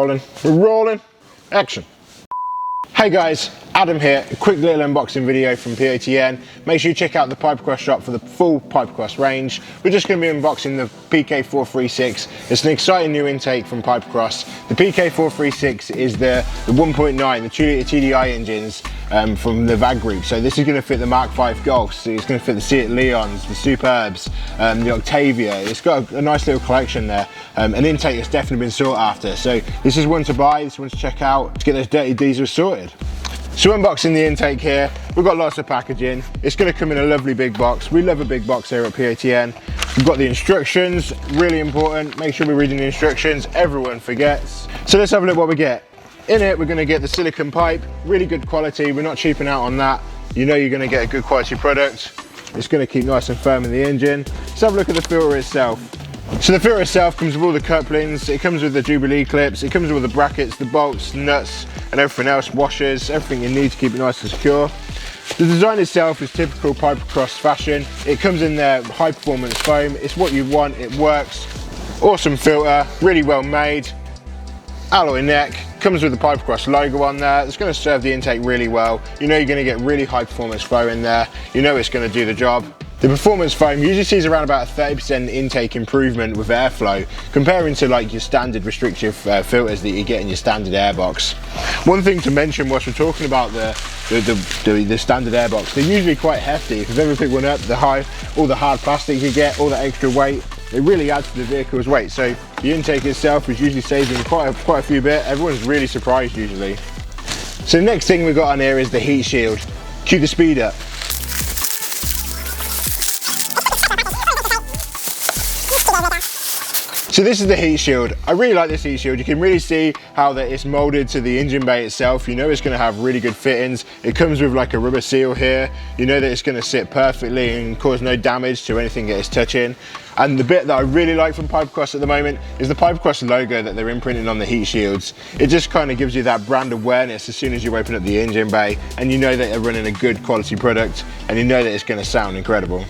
rolling. We're rolling. Action. Hey guys, Adam here. A quick little unboxing video from POTN. Make sure you check out the Pipercross shop for the full Pipercross range. We're just going to be unboxing the PK436. It's an exciting new intake from Pipercross. The PK436 is the 1.9, the 2 litre TDI engines from the VAG group. So this is going to fit the Mark V Golfs. It's going to fit the Seat Leons, the Superbs, the Octavia. It's got a nice little collection there. An intake that's definitely been sought after. So this is one to buy, this one to check out, to get those dirty diesels sorted. So unboxing the intake here, we've got lots of packaging. It's going to come in a lovely big box. We love a big box here at POTN. We've got the instructions, really important. Make sure we're reading the instructions, everyone forgets. So let's have a look what we get. In it, we're going to get the silicone pipe, really good quality. We're not cheaping out on that. You know you're going to get a good quality product. It's going to keep nice and firm in the engine. Let's have a look at the filter itself. So the filter itself comes with all the couplings, it comes with the Jubilee clips, it comes with all the brackets, the bolts, nuts and everything else, washers, everything you need to keep it nice and secure. The design itself is typical Pipercross fashion. It comes in there high performance foam, it's what you want, it works. Awesome filter, really well made. Alloy neck, comes with the Pipercross logo on there. It's going to serve the intake really well. You know you're going to get really high performance flow in there. You know it's going to do the job. The performance foam usually sees around about a 30% intake improvement with airflow, comparing to like your standard restrictive filters that you get in your standard airbox. One thing to mention whilst we're talking about the standard airbox, they're usually quite hefty. If you've ever picked one up, all the hard plastic you get, all the extra weight, it really adds to the vehicle's weight. So the intake itself is usually saving quite a few bit. Everyone's really surprised usually. So the next thing we've got on here is the heat shield. Cue the speed up. So this is the heat shield. I really like this heat shield. You can really see how that it's molded to the engine bay itself. You know it's going to have really good fittings. It comes with like a rubber seal here. You know that it's going to sit perfectly and cause no damage to anything that it's touching. And the bit that I really like from Pipercross at the moment is the Pipercross logo that they're imprinting on the heat shields. It just kind of gives you that brand awareness as soon as you open up the engine bay, and you know that they're running a good quality product, and you know that it's going to sound incredible.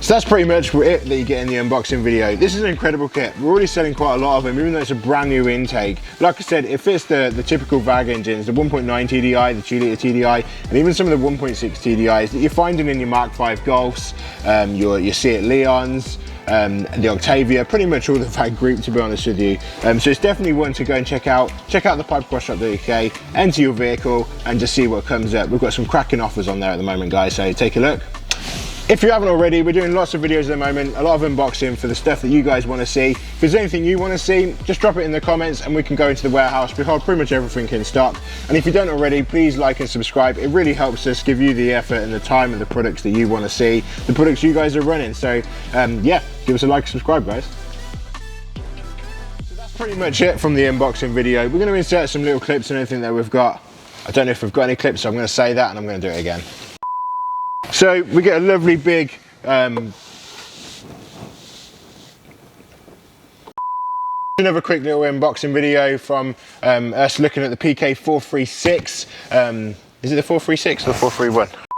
So that's pretty much it that you get in the unboxing video. This is an incredible kit. We're already selling quite a lot of them, even though it's a brand new intake. Like I said, it fits the typical VAG engines, the 1.9 TDI, the 2 litre TDI, and even some of the 1.6 TDIs that you're finding in your Mark V Golfs, your Seat Leons, the Octavia, pretty much all the VAG group, to be honest with you. So it's definitely one to go and check out. Check out the Pipercross Shop.uk, enter your vehicle and just see what comes up. We've got some cracking offers on there at the moment, guys, so take a look. If you haven't already, we're doing lots of videos at the moment, a lot of unboxing for the stuff that you guys want to see. If there's anything you want to see, just drop it in the comments and we can go into the warehouse. We hold pretty much everything in stock. And if you don't already, please like and subscribe. It really helps us give you the effort and the time of the products that you want to see, the products you guys are running. So yeah, give us a like and subscribe, guys. So that's pretty much it from the unboxing video. We're going to insert some little clips and everything that we've got. I don't know if we've got any clips, so I'm going to say that and I'm going to do it again. So we get a lovely big another quick little unboxing video from us looking at the PK436. Is it the 436 or 431?